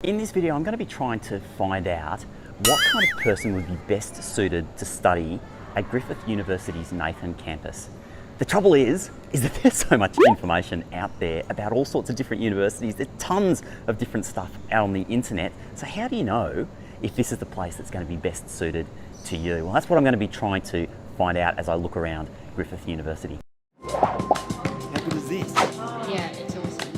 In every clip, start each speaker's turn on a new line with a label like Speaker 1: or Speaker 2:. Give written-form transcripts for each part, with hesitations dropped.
Speaker 1: In this video, I'm going to be trying to find out what kind of person would be best suited to study at Griffith University's Nathan campus. The trouble is that there's so much information out there about all sorts of different universities. There's tons of different stuff out on the internet. So how do you know if this is the place that's going to be best suited to you? Well, that's what I'm going to be trying to find out as I look around Griffith University. How good is this?
Speaker 2: Yeah, it's awesome.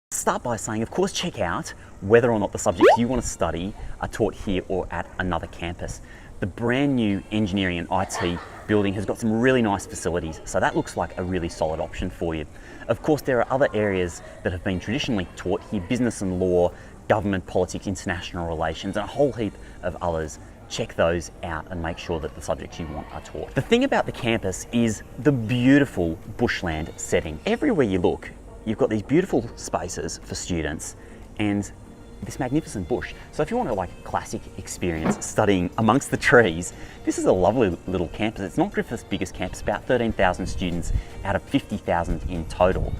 Speaker 1: Start by saying, of course, check out whether or not the subjects you want to study are taught here or at another campus. The brand new engineering and IT building has got some really nice facilities, so that looks like a really solid option for you. Of course, there are other areas that have been traditionally taught here: business and law, government, politics, international relations, and a whole heap of others. Check those out and make sure that the subjects you want are taught. The thing about the campus is the beautiful bushland setting. Everywhere you look, you've got these beautiful spaces for students and this magnificent bush. So if you want a classic experience studying amongst the trees, this is a lovely little campus. It's not Griffith's biggest campus, about 13,000 students out of 50,000 in total.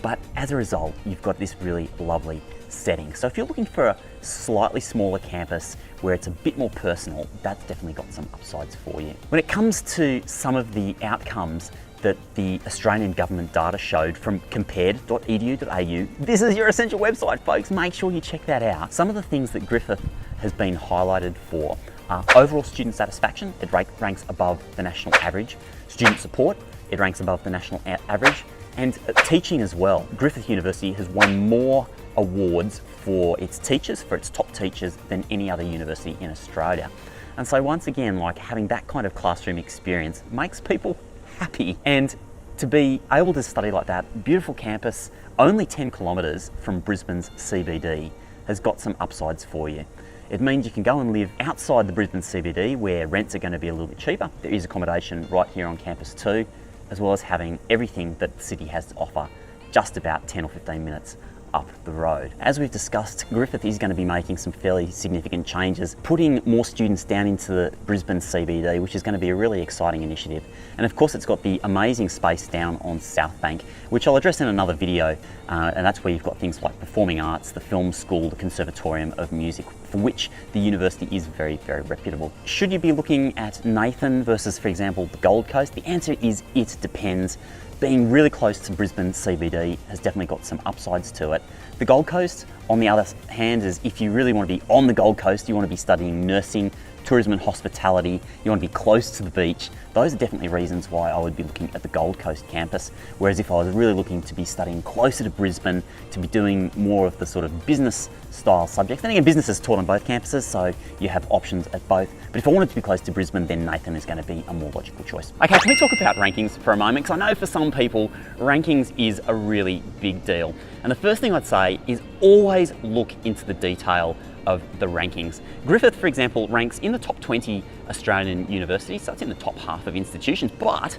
Speaker 1: But as a result, you've got this really lovely setting. So if you're looking for a slightly smaller campus where it's a bit more personal, that's definitely got some upsides for you. When it comes to some of the outcomes that the Australian government data showed from compared.edu.au, this is your essential website, folks. Make sure you check that out. Some of the things that Griffith has been highlighted for are overall student satisfaction. It ranks above the national average. Student support, it ranks above the national average. And teaching as well. Griffith University has won more awards for its teachers, for its top teachers, than any other university in Australia. And so once again, having that kind of classroom experience makes people happy. And to be able to study like that, beautiful campus, only 10 kilometres from Brisbane's CBD, has got some upsides for you. It means you can go and live outside the Brisbane CBD where rents are going to be a little bit cheaper. There is accommodation right here on campus too, as well as having everything that the city has to offer just about 10 or 15 minutes up the road. As we've discussed, Griffith is going to be making some fairly significant changes, putting more students down into the Brisbane CBD, which is going to be a really exciting initiative. And of course, it's got the amazing space down on South Bank, which I'll address in another video. And that's where you've got things like performing arts, the film school, the Conservatorium of Music, for which the university is very, very reputable. Should you be looking at Nathan versus, for example, the Gold Coast? The answer is it depends. Being really close to Brisbane CBD has definitely got some upsides to it. The Gold Coast, on the other hand, is if you really want to be on the Gold Coast, you want to be studying nursing, tourism and hospitality, you want to be close to the beach, those are definitely reasons why I would be looking at the Gold Coast campus. Whereas if I was really looking to be studying closer to Brisbane, to be doing more of the sort of business style subjects, then again, business is taught on both campuses, so you have options at both. But if I wanted to be close to Brisbane, then Nathan is going to be a more logical choice. Okay, can we talk about rankings for a moment? Because I know for some people, rankings is a really big deal. And the first thing I'd say is always look into the detail of the rankings. Griffith, for example, ranks in the top 20 Australian universities, so it's in the top half of institutions, but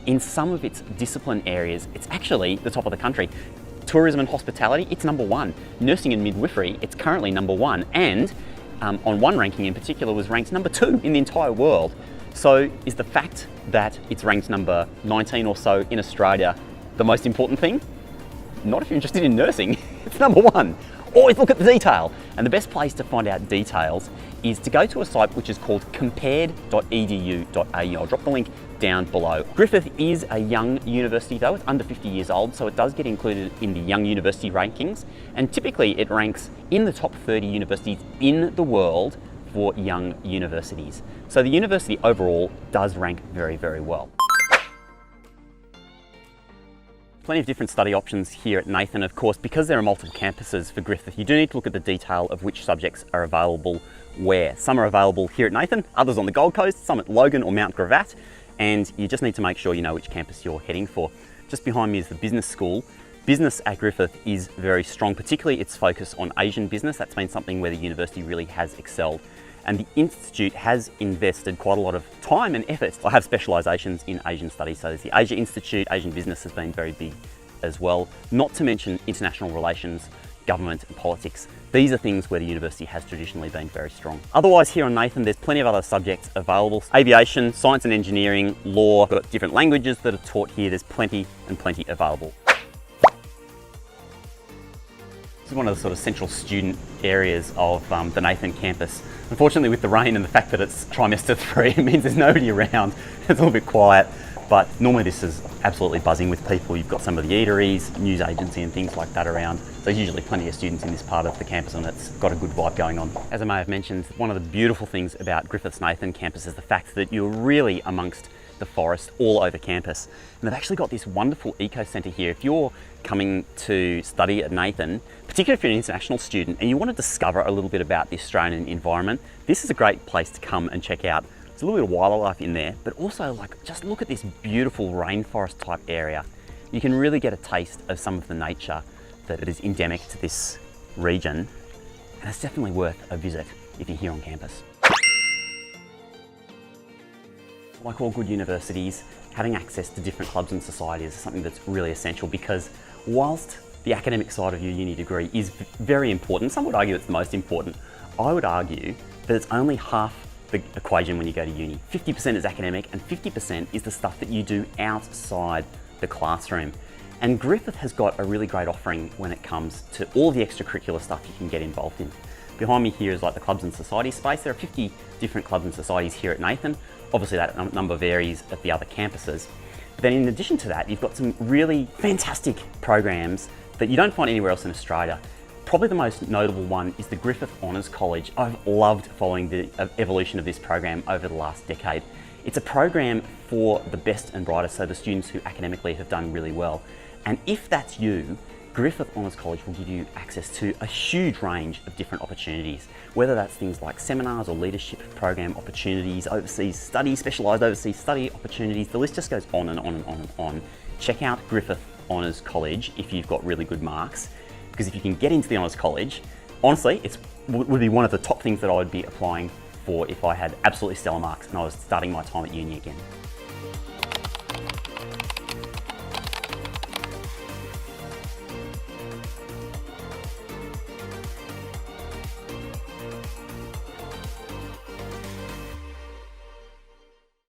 Speaker 1: in some of its discipline areas, it's actually the top of the country. Tourism and hospitality, it's number 1. Nursing and midwifery, it's currently number 1. And on one ranking in particular was ranked number 2 in the entire world. So is the fact that it's ranked number 19 or so in Australia the most important thing? Not if you're interested in nursing, it's number 1. Always look at the detail. And the best place to find out details is to go to a site which is called compared.edu.au. I'll drop the link down below. Griffith is a young university though, it's under 50 years old, so it does get included in the Young University Rankings, and typically it ranks in the top 30 universities in the world for young universities. So the university overall does rank very, very well. Plenty of different study options here at Nathan. Of course, because there are multiple campuses for Griffith, you do need to look at the detail of which subjects are available where. Some are available here at Nathan, others on the Gold Coast, some at Logan or Mt Gravatt, and you just need to make sure you know which campus you're heading for. Just behind me is the business school. Business at Griffith is very strong, particularly its focus on Asian business. That's been something where the university really has excelled. And the Institute has invested quite a lot of time and effort. I have specialisations in Asian studies, so there's the Asia Institute, Asian business has been very big as well, not to mention international relations, government and politics. These are things where the university has traditionally been very strong. Otherwise, here on Nathan, there's plenty of other subjects available. Aviation, science and engineering, law, got different languages that are taught here. There's plenty and plenty available. is one of the sort of central student areas of the Nathan campus. Unfortunately, with the rain and the fact that it's trimester 3, it means there's nobody around. It's a little bit quiet, but normally this is absolutely buzzing with people. You've got some of the eateries, news agency and things like that around. There's usually plenty of students in this part of the campus and it's got a good vibe going on. As I may have mentioned, one of the beautiful things about Griffith's Nathan campus is the fact that you're really amongst the forest all over campus. And they've actually got this wonderful EcoCenter here. If you're coming to study at Nathan, particularly if you're an international student and you want to discover a little bit about the Australian environment, this is a great place to come and check out. There's a little bit of wildlife in there, but also like just look at this beautiful rainforest type area. You can really get a taste of some of the nature that is endemic to this region, and it's definitely worth a visit if you're here on campus. Like all good universities, having access to different clubs and societies is something that's really essential, because whilst the academic side of your uni degree is very important, some would argue it's the most important, I would argue that it's only half the equation when you go to uni. 50% is academic and 50% is the stuff that you do outside the classroom. And Griffith has got a really great offering when it comes to all the extracurricular stuff you can get involved in. Behind me here is like the clubs and societies space. There are 50 different clubs and societies here at Nathan. Obviously that number varies at the other campuses. But then in addition to that, you've got some really fantastic programs that you don't find anywhere else in Australia. Probably the most notable one is the Griffith Honours College. I've loved following the evolution of this program over the last decade. It's a program for the best and brightest, so the students who academically have done really well. And if that's you, Griffith Honours College will give you access to a huge range of different opportunities, whether that's things like seminars or leadership program opportunities, overseas study, specialised overseas study opportunities. The list just goes on and on and on and on. Check out Griffith Honours College if you've got really good marks, because if you can get into the Honours College, honestly, it would be one of the top things that I would be applying for if I had absolutely stellar marks and I was starting my time at uni again.